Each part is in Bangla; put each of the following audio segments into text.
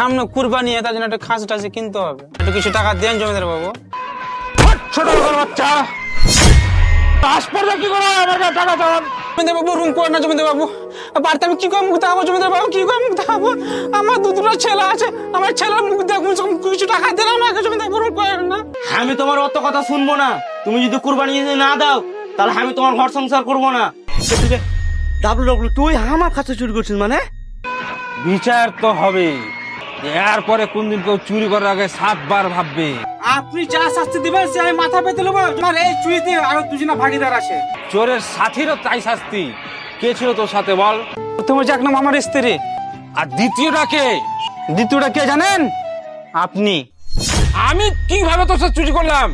সামনে কুরবানি, তার জন্য একটা খাসি টাসি কিনতে হবে, একটু কিছু টাকা দেন জমিদার বাবু। ছোট লোকের বাচ্চা আসপর্দা কি করে আমাকে টাকা চান? জমিদার বাবু রুম করে না জমিদার বাবু, বাড়িতে আমি কি করে মুখ দেখাবো জমিদার বাবু, কি করে মুখ দেখাবো? আমার দুটো ছেলে আছে, আমার ছেলের মুখ দেখুন, কিছু টাকা দেন আমাকে জমিদার বাবু, রুম করেন না। আমি তোমার অত কথা শুনবো না। তুমি যদি কুরবানি যদি না দাও তাহলে আমি তোমার ঘর সংসার করবো না। ডাবলু ডাবলু তুই আমার কাছে চুরি করছিস মানে? বিচার তো হবে, এরপরে কোনদিন কেউ চুরি করার আগে 7 বার ভাববে। আপনি যা শাস্তি দিবেন সে আমি মাথা পেতে নেবো। আমার এই চুরিতে আরো দুজনা ভাগিদার আছে। চোরের সাথীরও তাই শাস্তি। কে ছিল তোর সাথে বল? প্রথম হচ্ছে এক নাম আমার স্ত্রী, আর দ্বিতীয়টা কে? দ্বিতীয়টা কে জানেন? আপনি। আমি কিভাবে তোর সাথে চুরি করলাম?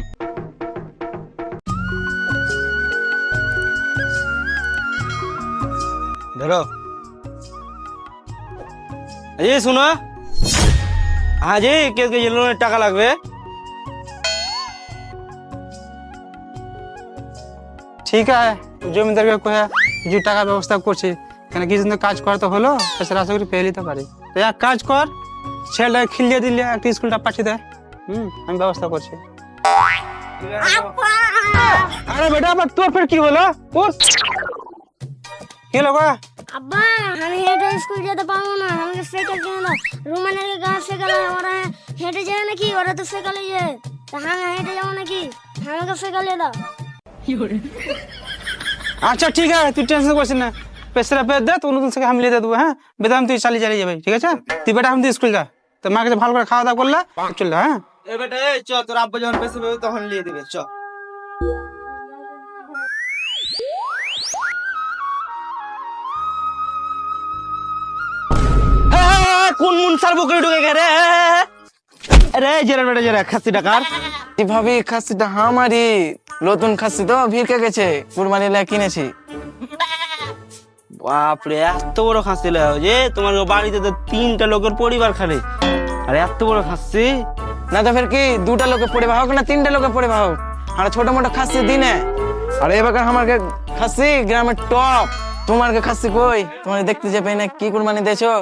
ধরো এই শোনো, আজ কে লোনের টাকা লাগবে। ঠিক আছে, জমিদারকে কয়ে কিছু টাকা ব্যবস্থা করছি, কেন কিছুদিন তো কাজ করা তো হলো, তাছাড়া আশা করি পেয়ে নিতে পারি। তো এক কাজ কর, ছেলেটাকে খিলিয়ে দিলে একটা স্কুলটা পাঠিয়ে দেয়। আমি ব্যবস্থা করছি। আরে বেটা, আবার তোর ফের কি হলো? কি হলো গো? আব্বা আমি হেঁটে স্কুল যেতে পারবো না, আমাকে সাইকেল কিনে দাও। রুমানের গাছ সাইকেল, ওরা হেঁটে যায় নাকি? ওরা তো সাইকেলে যায়, তা আমি হেঁটে যাবো নাকি? আমাকে সাইকেল দাও। আচ্ছা ঠিক আছে, তুই টেনশন করছিস না, পেছরা পেয়ে দে, তো নতুন থেকে আমি লিয়ে দেবো। হ্যাঁ বেদাম তুই চালিয়ে যাবে, ঠিক আছে? তুই বেটা আমি স্কুল যা, তো মাকে ভালো করে খাওয়া দাওয়া করলে চল। হ্যাঁ এ বেটা এই চ, তোর আব্বা যখন পেছে পাবে তখন নিয়ে দিবে। চ কোন মুন সার বকরি ঢুকে গেরে? আরে জেরা বেটা জেরা খাসি টাকার ভাবি খাসিটা আমারই, নতুন খাসি তো ভিড়কে গেছে, কুরবানি লে কিনেছি। বাপরে এত বড় খাসি লাও যে তোমার বাড়িতে তো 3টা লোকের পরিবার খালি, আর এত বড় খাসি? না তো ফের কি 2টা লোকে পড়ে হোক না 3টা লোকে পড়ে হোক, আর ছোট মোটো খাসি দিনে। আর এবার আমার খাসি গ্রামের টপ, তোমার খাসি কই? তোমার দেখতে যাবে না কি কুরবানি দিয়েছো?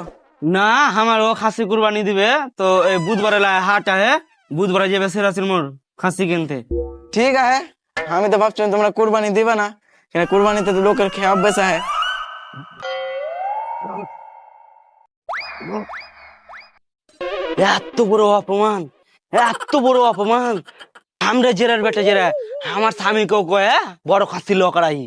না আমার ও খাসি কুরবানি দিবে তো, এই বুধবারে হাট আহে, বুধবারে যাবে সেরাসির মোড় খাসি কিনতে। ঠিক আছে, আমি তো ভাবছি তোমরা কুরবানি দিবে না, কেন কুরবানিতে তো লোকের খেয়ে অভ্যাস আছে। এত বড় অপমান, এত বড় অপমান! আমরা জেরার বেটা জেরা আমার স্বামীকেও কয়ে বড় খাসি লোকরাই।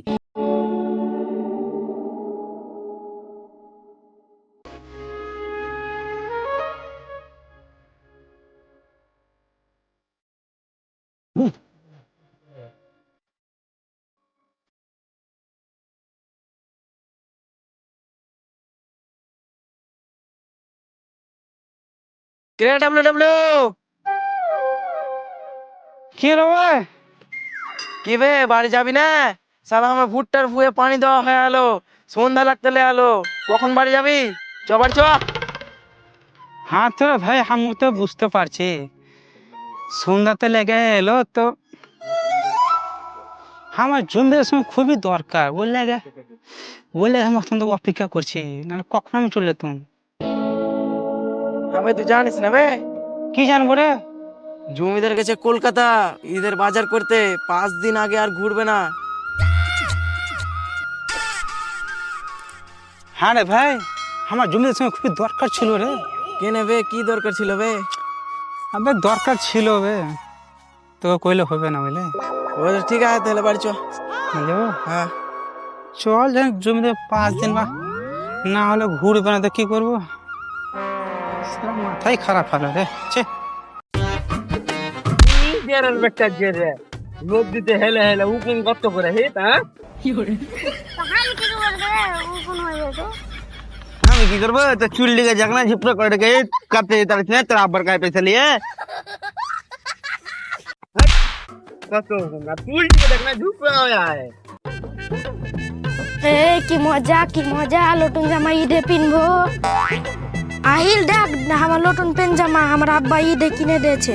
ডাবলু ডাবলু কি হলো ভাই? কি বে বাড়ি যাবি না? সালা আমার ভুট্টার ভুয়ে পানি দেওয়া হয়ে গেলো, সন্ধ্যা লাগতে এলো, কখন বাড়ি যাবি? চ বাড়ি চ। হ্যাঁ তো ভাই আমি তো বুঝতে পারছি, সন্ধ্যাতে লেগে এলো তো আমার জমির সময় খুবই দরকার, বললে আমি এখন তো অপেক্ষা করছি, নাহলে কখন আমি চলে যেতাম। আমি তুই জানিস না বে, কি জানবো রে? জমিদার গেছে কলকাতা ঈদের বাজার করতে, 5 দিন আগে আর ঘুরবে না। হ্যাঁ রে ভাই, আমার জমির সময় খুবই দরকার ছিল রে। কেনে বে, কি দরকার ছিল বে? আবে দরকার ছিল বে, তোকে কইলে হবে না বুঝলে? ঠিক আছে তাহলে বাড়ি চ। বুঝলো? হ্যাঁ চল যাই জমিতে 5 দিন, বা না হলে ঘুরবে না তো কি করবো, সারা মাথাই খারাপ হলো রে। জেরার বেটা জেরা লোক দিতে হেলে হেলে উকিং কত করে হে তা? তা আমি কি করবো রে? ও কোন হয়ে গেছে? আমি কি করবো? তো চুল লিগে যাক না ঝিপড়া করে রেখে কাটতে যেতে পারিস না, তোর আব্বার গায়ে পয়সা নিয়ে কত না চুল লিগে দেখ না ঝুপড়া হয়ে আয়। এ কি মজা, নতুন জামা ঈদে পিনবো। আহিল দেখ আমার নতুন পেন জামা আমার আব্বা ঈদে কিনে দিয়েছে।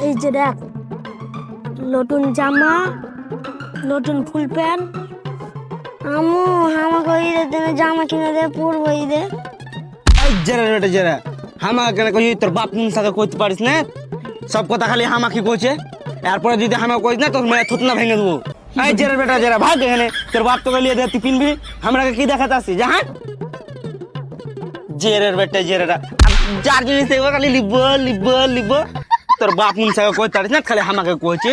এই যে দেখ, নতুন জামা, নতুন ফুল প্যান্ট। আমু আমাকে ঈদের দিনে জামা কিনে দে, পরবো ঈদে। এই জেরা বেটা জেরা হামাকে কেন কই তোর বাপ নুন সাথে কইতে পারিস না সব কথা খালি হামাকে কইছে এরপরে যদি হামাকে কইস না তোর মেয়ে থুতনা ভেঙে দেবো এই জেরা বেটা জেরা ভাগ এখানে তোর বাপ তোকে লিয়ে দে তুই পিনবি আমরাকে কি দেখাতে আসছি যা হাট জেরের বেটা জেরেরা যার জিনিস দেখবো খালি লিব লিব লিব তোর বাপ নুন সাথে কইতে পারিস না খালি হামাকে কইছে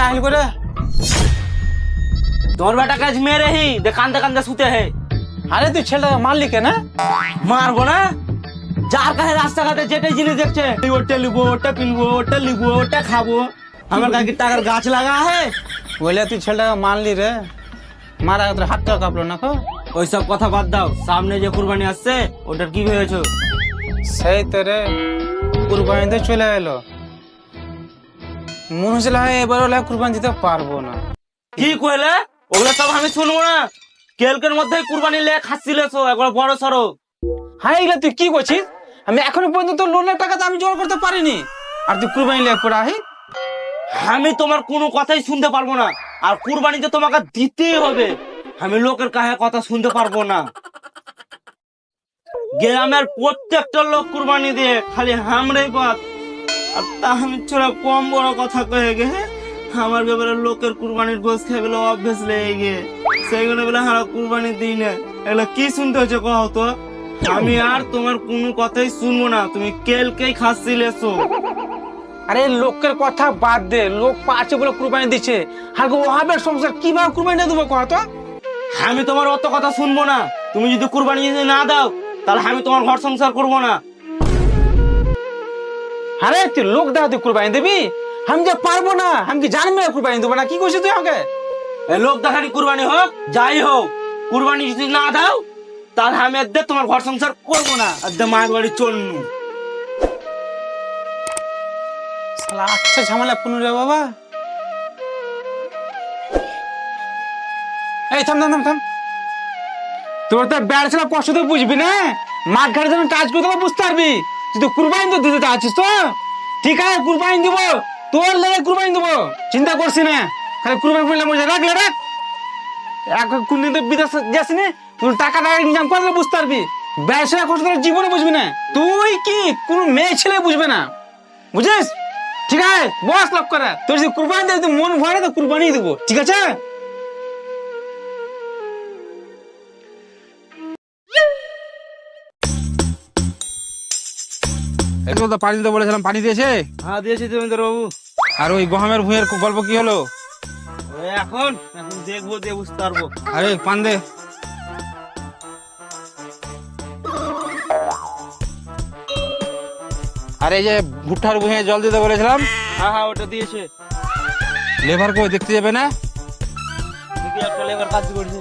আইল করে তোর বেটা কাজ মেরে হি দে কান্দে কান্দে শুতে হে আরে তুই ছেলেটাকে মারলি কেন? মারবো না যার কাছে রাস্তাঘাটে যেটাই জিনিস দেখছে ওটা লিবো ওটা কিনবো ওটা লিবো ওটা খাবো আমার কাছে টাকার গাছ লাগা হে বলে তুই ছেলেটাকে মারলি রে, মারা তোর হাতটা কাঁপলো না? ওইসব কথা বাদ দাও সামনে যে কুরবানি আসছে ওটার কি ভেবেছো সেই তো রে, কুরবানি তো চলে এলো, মনে হচ্ছিল এবার ওলা কুরবানি দিতে পারবো না। কি কইলে ওগুলো সব আমি শুনবো না কেলকের মধ্যে কুরবানি লে খাচ্ছিলেছো একবার বড় সড়ো হ্যাঁ এগুলা তুই কি করছিস? আমি এখনো পর্যন্ত লোনের টাকা তো আমি জোগাড় করতে পারিনি, আর তুই কুরবানি লেগে পড়া আহি। আমি তোমার কোনো কথাই শুনতে পারবো না আর কুরবানিতে তোমাকে দিতেই হবে আমি লোকের কাছে কথা শুনতে পারবো না গ্রামের প্রত্যেকটা লোক কুরবানি দিয়ে খালি হামরাই পাত আর তা আমি ছোড়া কম বড় কথা কয়ে গে আমার ব্যাপারে লোকের কুরবানির গোস খেয়ে বেলা অভ্যেস লেগে গে সেইগুলো বেলা হারা কুরবানি দিই না এগুলো কি শুনতে হচ্ছে কহ তো আমি আর তোমার কোনো কথাই শুনবো না তুমি কেলকেই খাচ্ছিলেছো আরে লোকের কথা বাদ দে, লোক পাচ্ছে বলে কুরবানি দিচ্ছে, আর ওহাবের সংসার কিভাবে কুরবানি দেবো কহ তো? আমি তোমার অত কথা শুনবো না তুমি যদি কুরবানি যদি না দাও তাহলে আমি তোমার ঘর সংসার করবো না আরে তুই লোক দেখা তুই কুরবানি দিবি, আমি যে পারবো না, আমি কি জানবি কুরবানি দেবো না? কি করছিস তুই আমাকে? এ লোক দেখানি কুরবানি হোক যাই হোক কুরবানি যদি না দাও তাহলে আমি একদম তোমার ঘর সংসার করবো না একদম মায়ের বাড়ি চলনু শালা আচ্ছা ঝামেলা পুনু রে বাবা। এই থাম থাম থাম থাম, তোর তো বেড় ছিল কষ্ট তো বুঝবি না, মাঠ ঘাটে যখন কাজ করতে হবে বুঝতে পারবি, তুই তো কুরবানি তো দিতে আছিস তো, ঠিক আছে কুরবানি দিব, তোর লেগে কুরবানি দেবো, চিন্তা করছি না, খালি কুরবানি করলে মজা রাখলে রাখ, কোনদিন তো বিদেশ যাসি না, তুই টাকা টাকা ইনকাম করলে বুঝতে পারবি, ব্যবসা কষ্ট তোর জীবনে বুঝবি না, তুই কি কোনো মেয়ে ছেলে বুঝবে না, বুঝিস? ঠিক আছে বস লক করে, তোর যদি কুরবানি দেয় মন ভরে তো কুরবানি দেবো, ঠিক আছে? একটু তো পানি দিতে বলেছিলাম, পানি দিয়েছে? হ্যাঁ দিয়েছি দেবেন্দ্র বাবু আর ওই গহমের ভুঁয়ের গল্প কি হলো? এখন এখন দেখবো দিয়ে বুঝতে পারবো আরে পান দে। আরে যে ভুট্টার ভুঁয়ে জল দিতে বলেছিলাম, হ্যাঁ হ্যাঁ ওটা দিয়েছে লেবার কই দেখতে যাবে না? দেখি একটা লেবার কাজ করছে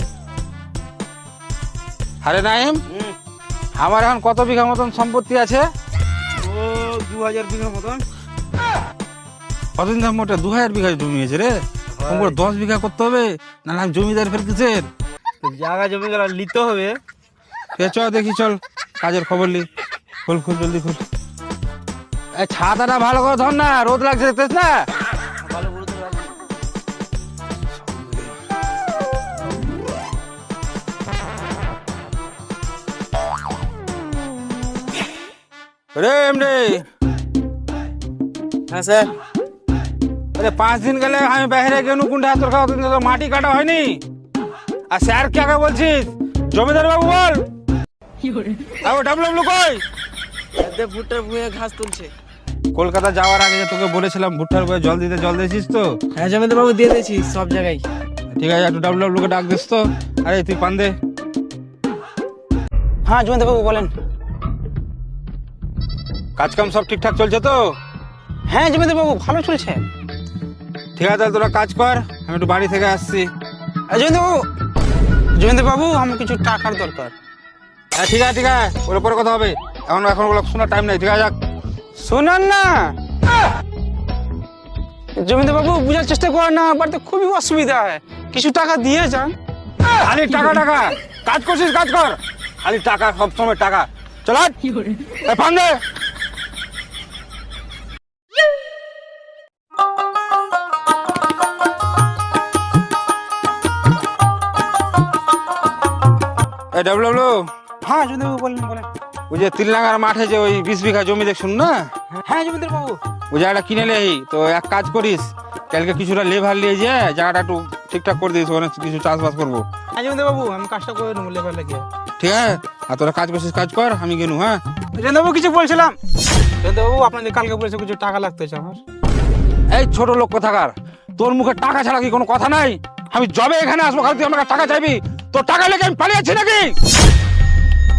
আরে নাইম, আমার এখন কত বিঘা মতন সম্পত্তি আছে? ও 2000 বিঘার মতন কতদিন ধরে মোটা 2000 বিঘা জমি আছে রে, তোমার 10 বিঘা করতে হবে, না আমি জমিদার ফের কিসের? জায়গা জমি গুলো নিতে হবে চল দেখি, চল কাজের খবর লি, খুল খুল জলদি খুল। ছাতাটা ভালো করে ধর না, রোদ লাগছে দেখতেছ না? রে এমনি হ্যাঁ স্যার। আরে 5 দিন গেলে আমি বাইরে গেলু কোনটা তোর খাওয়া তো মাটি কাটা হয়নি, আর স্যার কে আগে বলছিস? জমিদার বাবু বল। ডাবলু কই? ভুট্টার ভুঁয়ে ঘাস তুলছে। কলকাতা যাওয়ার আগে যে তোকে বলেছিলাম ভুট্টার বয়ে জল দিতে, জল দিয়েছিস তো? হ্যাঁ জমিদার বাবু দিয়ে দিয়েছি সব জায়গায়। ঠিক আছে একটু ডাবলু কে ডাক দিস তো। আরে তুই পান দে। হ্যাঁ জমিদার বাবু বলেন। কাজ কাম সব ঠিকঠাক চলছে তো? হ্যাঁ জমিদার বাবু ভালো চলছে। ঠিক আছে তাহলে তোরা কাজ কর, আমি একটু বাড়ি থেকে আসছি। জমিদার বাবু আমার কিছু টাকার দরকার। হ্যাঁ ঠিক আছে ওর পরে কথা হবে, এখন ওগুলো শোনার টাইম নেই। ঠিক আছে যাক, শোনান না জমিদার বাবু, বুঝার চেষ্টা করেন না, বাড়িতে খুবই অসুবিধা হয়, কিছু টাকা দিয়ে যান। খালি টাকা টাকা, কাজ করছিস কাজ কর। খালি টাকা, সবসময় টাকা। চল পান দে। ডাবলু, হ্যাঁ জমিদার বাবু বলেন বলেন। ওই যে তিলনাগার মাঠে যে ওই 20 বিঘা জমি দেখছুন না, হ্যাঁ জমিদার বাবু। ওই জায়গাটা কিনে লে। তো এক কাজ করিস, কালকে কিছুটা লেবার নিয়ে যে জায়গাটা একটু ঠিকঠাক করে দিস, ওখানে কিছু চাষবাস করবো। হ্যাঁ জমিদার বাবু, আমি কাজটা করে নেবো লেবার লাগিয়ে। ঠিক আছে, আর তোরা কাজ করছিস, কাজ কর, আমি গেলু। হ্যাঁ জমিদার বাবু কিছু বলছিলাম। জমিদার বাবু আপনাদের কালকে বলেছে কিছু টাকা লাগতেছে আমার। এই ছোট লোক কোথাকার, তোর মুখে টাকা ছাড়া কি কোনো কথা নাই? আমি জবে এখানে আসবো, কাল তুই আমাকে টাকা চাইবি? তোর টাকা লেগে আমি পালিয়েছি নাকি?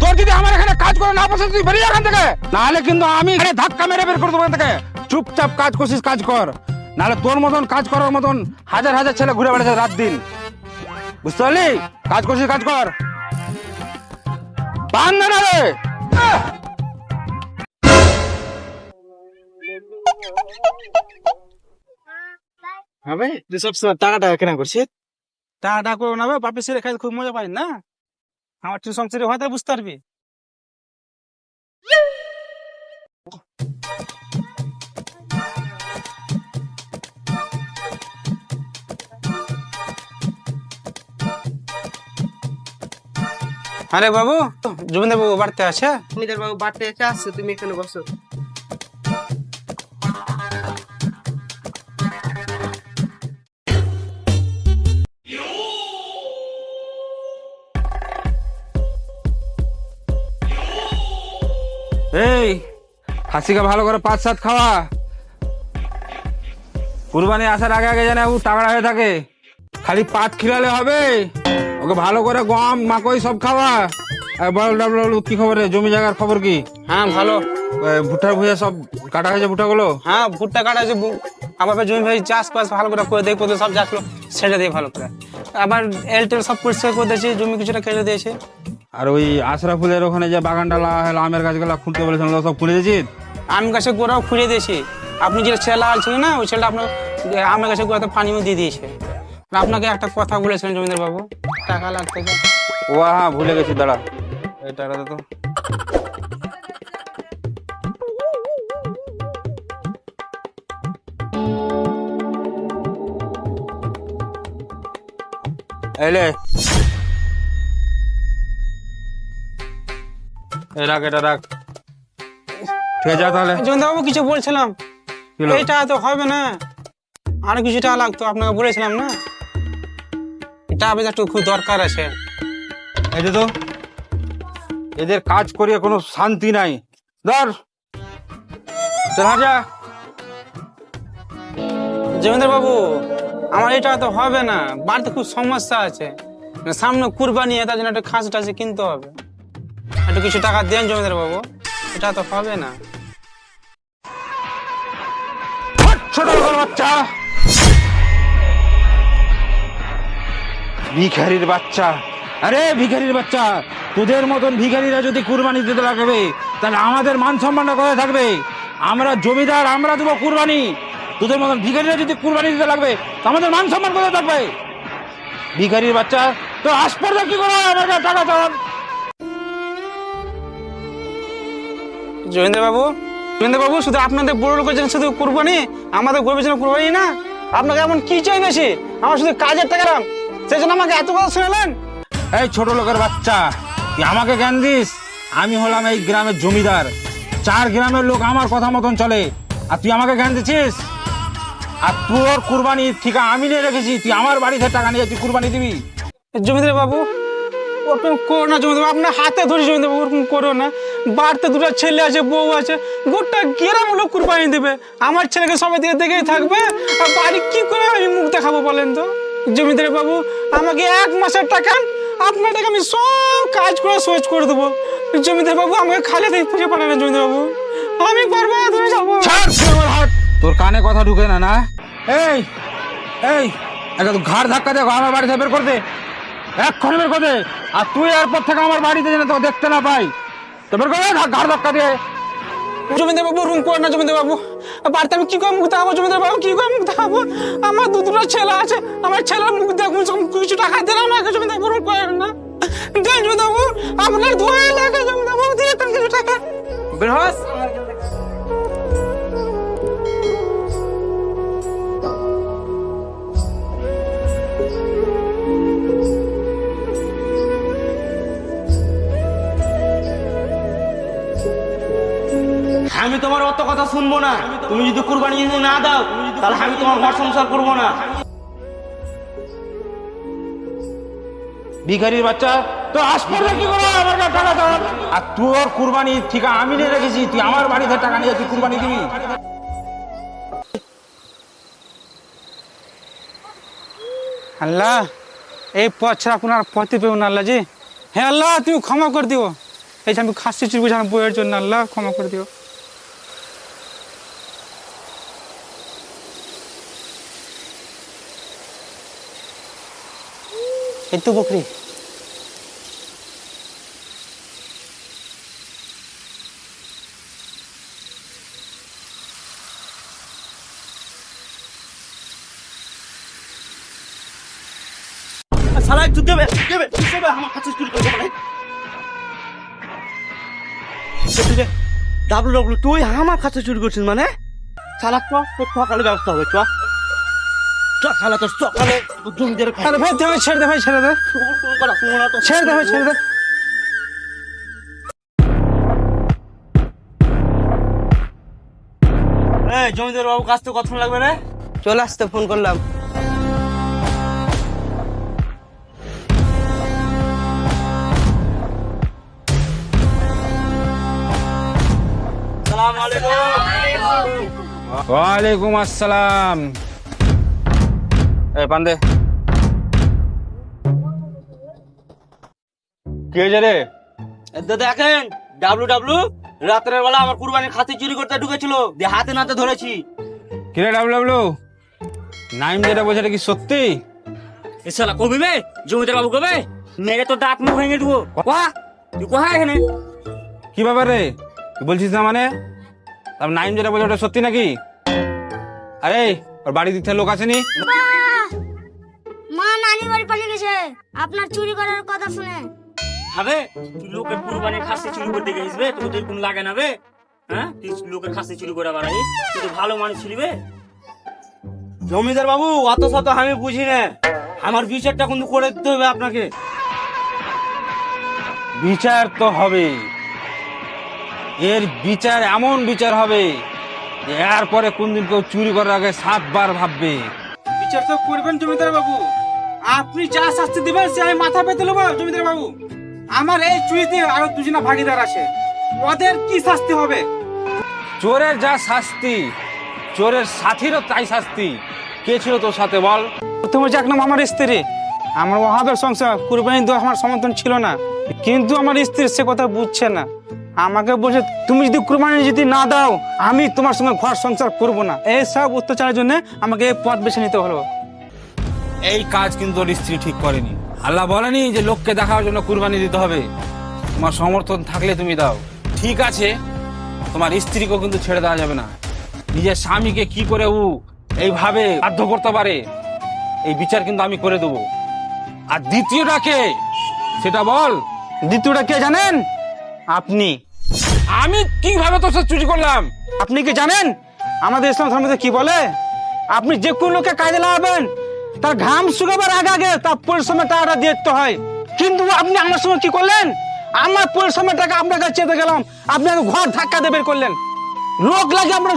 তোর যদি আমার এখানে কাজ করে না পছন্দ, তুই বেরিয়ে এখান থেকে, নাহলে কিন্তু আমি এখানে ধাক্কা মেরে বের করে দেবো এখান থেকে। চুপচাপ কাজ করছিস, কাজ কর, নাহলে তোর মতন কাজ করার মতন হাজার হাজার ছেলে ঘুরে বেড়াচ্ছে রাত দিন। বুঝতে পারলি? কাজ করছিস, কাজ কর। পান না রে। হ্যাঁ ভাই, তুই সবসময় টাকাটা কেনা করছিস? টাকাটা করো না ভাই, বাপের ছেলে খাই খুব মজা পাই না। আমার তুই সংসারে হয়তো বুঝতে পারবি। আরে বাবু, জমিদার বাবু বাড়তে আছে? জমিদার বাবু বাড়তে আসছে, তুমি এখানে বসো। এই খাসিকে ভালো করে 5-7 খাওয়া, কুরবানি আসার আগে আগে যেন ও তাগড়া হয়ে থাকে। খালি পাট খিলালে হবে, ওকে ভালো করে গম মাকই সব খাওয়া। আর বল ডাবলু, কি খবর রে? জমি জায়গার খবর কি? হ্যাঁ ভালো। ভুট্টার ভুঁইয়া সব কাটা হয়েছে ভুট্টাগুলো? হ্যাঁ ভুট্টা কাটা আছে। আবার জমি ভাই চাষবাস ভালো করে দেখবো তো, সব যাচ্ছিল সেটা দিয়ে ভালো করে। আবার এলটেল সব পরিষ্কার করে দিয়েছি, জমি কিছুটা কেটে দিয়েছে। আর ওই আশরাফুলের ওখানে যে বাগানটা হলো, আমের গাছগুলা খুঁড়তে বলেছেন, ওগুলো সব খুঁড়ে দিয়েছি? আম গাছে গোড়াও খুঁড়ে দিয়েছি। আপনি যেটা ছেলে লাগাচ্ছিলেন না, ওই ছেলেটা আপনার আমের গাছে গোড়াতে পানিও দিয়ে দিয়েছে। আর আপনাকে একটা কথা বলেছিলেন জমিদার বাবু, টাকা লাগতেছে। ও হ্যাঁ, ভুলে গেছি, দাঁড়া এই টাকাটা তো। এলে রাখ, এটা রাখ। ঠিক আছে, তাহলে জমিদার বাবু কিছু বলছিলাম, কি হলো? এইটা তো হবে না, আরো কিছু টাকা লাগতো, আপনাকে বলেছিলাম না। এটা আবার একটু খুব দরকার আছে। এই যে তো, এদের কাজ করিয়ে কোনো শান্তি নাই। ধর চল, হাঁটা। জমিদার বাবু, আমার এটা তো হবে না, বাড়িতে খুব সমস্যা আছে। সামনে কুরবানি, তার জন্য একটা খাসি টাসি কিনতে হবে। একটু কিছু টাকা দেন জমিদার বাবু, এটা তো হবে না। ছোট লোকের বাচ্চা, ভিখারির বাচ্চা। আরে ভিখারির বাচ্চা, তোদের মতন ভিখারিরা যদি কুরবানি দিতে লাগবে, তাহলে আমাদের মান সম্মানটা কোথায় থাকবে? আমরা জমিদার, আমরা দেবো কুরবানি। তোদের মতন ভিখারিরা যদি কুরবানি দিতে লাগবে, তো আমাদের মান সম্মান কোথায় থাকবে? ভিখারির বাচ্চা, তো আসপর্দা কি করো আমার কাছে টাকা চাওয়ার? জমিদার বাবু, জমিদার বাবু, শুধু আপনাদের বড় লোকের জন্য শুধু কুরবানি, আমাদের গরিবের জন্য কুরবানি না? আপনাকে এমন কি চাই বেশি? আমার শুধু কাজের টাকা দাম, সেই জন্য আমাকে এত কথা শুনালেন? এই ছোট লোকের বাচ্চা, তুই আমাকে জ্ঞান দিস? আমি হলাম এই গ্রামের জমিদার, 4 গ্রামের লোক আমার কথা মতন চলে, আর তুই আমাকে জ্ঞান দিচ্ছিস? আর তোর কুরবানি ঠিক আমি নিয়ে রেখেছি, তুই আমার বাড়িতে টাকা নিয়ে তুই কুরবানি দিবি? জমিদার বাবু, ওরকম করো না জমিদার বাবু, আপনার হাতে ধরি জমিদার বাবু, ওরকম করো না। বাড়িতে 2টা ছেলে আছে, বউ আছে, গোটা গ্রাম লোক কুরবানি দেবে, আমার ছেলেকে সবাই দিকে দেখেই থাকবে, আর বাড়ি কি করে আমি মুখ দেখাবো বলেন তো? জমিদার বাবু, আমাকে 1 মাসের টাকা, আপনার টাকা আমি সব কাজ করে সোজ করে দেবো। জমিদার বাবু, আমাকে খালি দিয়ে পুজো পাঠান না জমিদার বাবু, আমি পারবো না, তুমি যাবো। ছাড় তুই আমার হাত। তোর কানে কথা ঢুকে না? না এই এই একটা তো ঘাড় ধাক্কা দে, আমার বাড়ি থেকে বের করে দে, এক্ষুনি বের করে দে। আর তুই এরপর থেকে আমার বাড়িতে যেন তো দেখতে না পাই, তো বের করে দে, ঘাড় ধাক্কা দিয়ে। জমিদার বাবু, রুম করে না জমিদার বাবু, বাড়িতে আমি কি করে মুখ দেখাবো জমিদার বাবু, কি করে মুখ দেখাবো? আমার 2টা ছেলে আছে, আমার ছেলের মুখ দেখুন, সব কিছু টাকা দেন আমাকে জমিদার বাবু, রুম করে না, দিবেন জমিদারবাবু, আপনার দোয়া লাগে জমিদারবাবু, দিয়ে দেন কিছু টাকা। বের হস। আমি তোমার অত কথা শুনবো না। তুমি যদি কুরবানি যদি না দাও তাহলে আমি তোমার ঘর সংসার করবো না। ভিখারির বাচ্চা তো আসপর্দা কি করে আমার কাছে টাকা দাও? আর তোর কুরবানি ঠিক আমি নিয়ে রেখেছি, তুই আমার বাড়িতে টাকা নিয়ে তুই কুরবানি দিবি? আল্লাহ, এই পথ ছাড়া আপনার পথে পেও না আল্লাহ জি। হ্যাঁ আল্লাহ, তুমি ক্ষমা করে দিও। এই যে আমি খাসি চুরি করছি আমার বইয়ের জন্য, আল্লাহ ক্ষমা করে দিও। এই তো বকরি। শালা একটু দেবে দেবে দেবে আমার কাছে চুরি করবো না। ডাবলু ডাবলু তুই আমার কাছে চুরি করছিস মানে? শালা তোর সকালে ব্যবস্থা হবে। চ শালা তোর সকালে জমিদার আরে ভাই তুমি ছেড়ে দে, ভাই ছেড়ে দে, ছেড়ে দে ভাই, ছেড়ে দে। জমিদার বাবু কাছ থেকে কতক্ষণ লাগবে রে? চলে আসতে ফোন করলাম। সালাম আলাইকুম। ওয়ালাইকুম আসসালাম। এই পান্দে কে যে রে? দেখেন ডাবলু ডাবলু রাতের বেলা আমার কুরবানির খাসি চুরি করতে ঢুকেছিল, দিয়ে হাতে নাতে ধরেছি। কিরে ডাবলু ডাবলু, নাইম যেটা বলছে এটা কি সত্যি? এসালা কবি বে জমিদার বাবু কবে মেরে তো দাঁত মুখ ভেঙে দেবো। কোয়া তুই কোহা এখানে? কি ব্যাপার রে, তুই বলছিস না মানে? তার নাইম যেটা বলছে ওটা সত্যি নাকি? আরে ওর বাড়ির দিক থেকে লোক আসেনি? মা নানি বাড়ি পালিয়ে গেছে আপনার চুরি করার কথা শুনে। হবে তুই লোকের কুরবানির খাসি চুরি করতে গেছিস বে, তোকে তো এরকম লাগে না বে? হ্যাঁ তুই লোকের খাসি চুরি করে বেড়াইস, তুই তো ভালো মানুষ ছিলি বে। জমিদার বাবু অত শত আমি বুঝি না, আমার বিচারটা কিন্তু করে দিতে হবে আপনাকে। বিচার তো হবে, এর বিচার এমন বিচার হবে যে এরপরে কোনদিন কেউ চুরি করার আগে 7 বার ভাববে। বিচার তো করবেন জমিদার বাবু, আপনি যা শাস্তি দিবেন সে আমি মাথা পেতে নেবো জমিদার বাবু। আমার এই চুরিতে আরো দুজনা ভাগিদার আছে, ওদের কি শাস্তি হবে? চোরের যা শাস্তি, চোরের সাথীরও তাই শাস্তি। কে ছিল তোর সাথে বল? তুমি যে এক নাম আমার স্ত্রী, আমার অভাবের সংসার, কুরবানি দেওয়া আমার সমর্থন ছিল না, কিন্তু আমার স্ত্রী সে কথা বুঝছে না। আমাকে বলছে তুমি যদি কুরবানি যদি না দাও আমি তোমার সঙ্গে ঘর সংসার করব না। এই সব অত্যাচারের জন্য আমাকে এই পথ বেছে নিতে হলো। এই কাজ কিন্তু ওর স্ত্রী ঠিক করেনি। আল্লাহ বলেনি যে লোককে দেখার জন্য কুরবানি দিতে হবে। তোমার সমর্থন থাকলে তুমি দাও, ঠিক আছে। তোমার স্ত্রীকেও কিন্তু ছেড়ে দেওয়া যাবে না। নিজের স্বামীকে কি করে ও এইভাবে বাধ্য করতে পারে, এই বিচার কিন্তু আমি করে দেবো। আর দ্বিতীয়টা কে সেটা বল। দ্বিতীয়টা কে জানেন? আপনি। আমি কিভাবে তোর সাথে চুরি করলাম? আপনি কি জানেন আমাদের ইসলাম ধর্মে কি বলে? আপনি যে কোন লোককে কাজে লাগাবেন তার ঘাম শুকাবার আগে আগে তার পরিশ্রমের টাকাটা দিয়ে দিতে হয়। কিন্তু আপনি আমার সঙ্গে কি করলেন? আমার পরিশ্রমের টাকা আপনার কাছে চেতে গেলাম, আপনি আমাকে ঘর ধাক্কা দিয়ে বের করলেন। লোক লাগে আমরা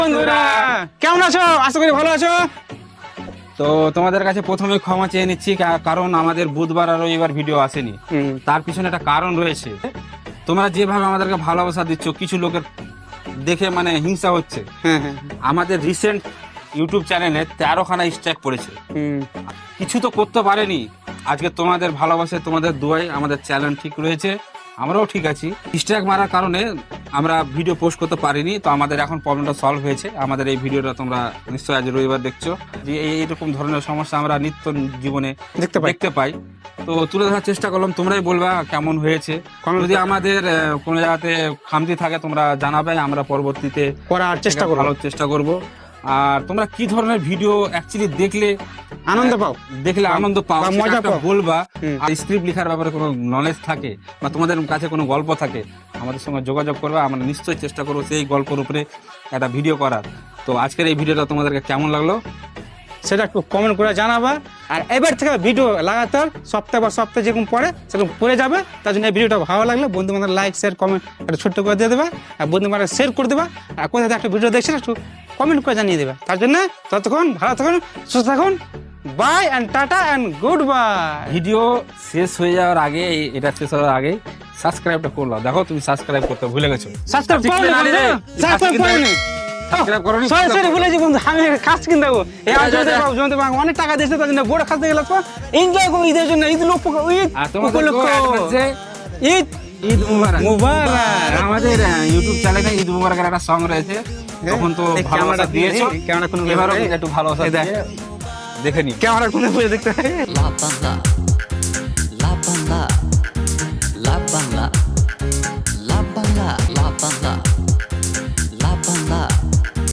বন্ধুরা কেমন আছো? আশা করি ভালো আছো। তো তোমাদের কাছে প্রথমে ক্ষমা চেয়ে নিচ্ছি, কারণ আমাদের বুধবার আর রবিবার ভিডিও আসেনি। তার পিছনে একটা কারণ রয়েছে। তোমরা যেভাবে আমাদেরকে ভালোবাসা দিচ্ছ, কিছু লোকের দেখে মানে হিংসা হচ্ছে। আমাদের রিসেন্ট ইউটিউব চ্যানেলে 13খানা স্ট্রাইক পড়েছে, কিছু তো করতে পারেনি। আজকে তোমাদের ভালোবাসায়, তোমাদের দোয়ায় আমাদের চ্যানেল ঠিক রয়েছে, আমরাও ঠিক আছি। স্ট্রাইক মারার কারণে আমরা ভিডিও পোস্ট করতে পারিনি। তো আমাদের এখন প্রবলেমটা সলভ হয়েছে। আমাদের এই ভিডিওটা তোমরা নিশ্চয়ই আজ রবিবার দেখছো, যে এইরকম ধরনের সমস্যা আমরা নিত্য জীবনে দেখতে পাই। তো তুলে ধরার চেষ্টা করলাম, তোমরাই বলবা কেমন হয়েছে। যদি আমাদের কোনো জায়গাতে খামতি থাকে তোমরা জানাবে, আমরা পরবর্তীতে করার চেষ্টা করবো। ভালো চেষ্টা করব। আর তোমরা কি ধরনের ভিডিও অ্যাকচুয়ালি দেখলে আনন্দ পাও, আনন্দ পাও, বা সেটা মজা একটা পাও। বলবা। আর স্ক্রিপ্ট লেখার ব্যাপারে কোনো নলেজ থাকে বা তোমাদের কাছে কোনো গল্প থাকে, আমাদের সঙ্গে যোগাযোগ করবে। আমরা নিশ্চয়ই চেষ্টা করবো সেই গল্পের উপরে একটা ভিডিও করার। তো আজকের এই ভিডিওটা তোমাদেরকে কেমন লাগলো সেটা একটু কমেন্ট করে জানাবা। আর এবার থেকে ভিডিও লাগাতার সপ্তাহে যেরকম পড়ে সেরকম পড়ে যাবে। তার জন্য এই ভিডিওটা ভালো লাগলে বন্ধু বান্ধব লাইক শেয়ার কমেন্ট একটা ছোট্ট করে দিয়ে দেবে, আর বন্ধু বান্ধব শেয়ার করে দেবে। আর কোথায় একটা ভিডিও দেখছেন একটু কমেন্ট করে জানিয়ে দেবে। তার জন্য ততক্ষণ ভালো থাকুন, সুস্থ থাকুন। Bye and tata and good bye. Video শেষ হয়ে যাওয়ার আগে, এটা শেষ হওয়ার আগে সাবস্ক্রাইবটা করলাম। দেখো তুমি সাবস্ক্রাইব করতে ভুলে গেছো। সাবস্ক্রাইব করুন। সাবস্ক্রাইব করোনি? সরি বলেছি বন্ধু, আমি খাস কিনতে যাবো। জমিতে অনেক টাকা দিয়েছে, তার জন্য বড় খাস দিয়ে গেলাম। এনজয় করবো ঈদের জন্য, ঈদ লোক আর তোমাদের ঈদ ঈদ মুবারক। মুবারক। আমাদের ইউটিউব চ্যানেলে ঈদ মুবারকের একটা সং রয়েছে, তখন তো এই ভালোবাসা ক্যামেরাটা দিয়েছো, ক্যামেরা কোনো এবারও একটু ভালোবাসা এই দেখ। দিয়ে দেখে নি। ক্যামেরা কোনে দেখতে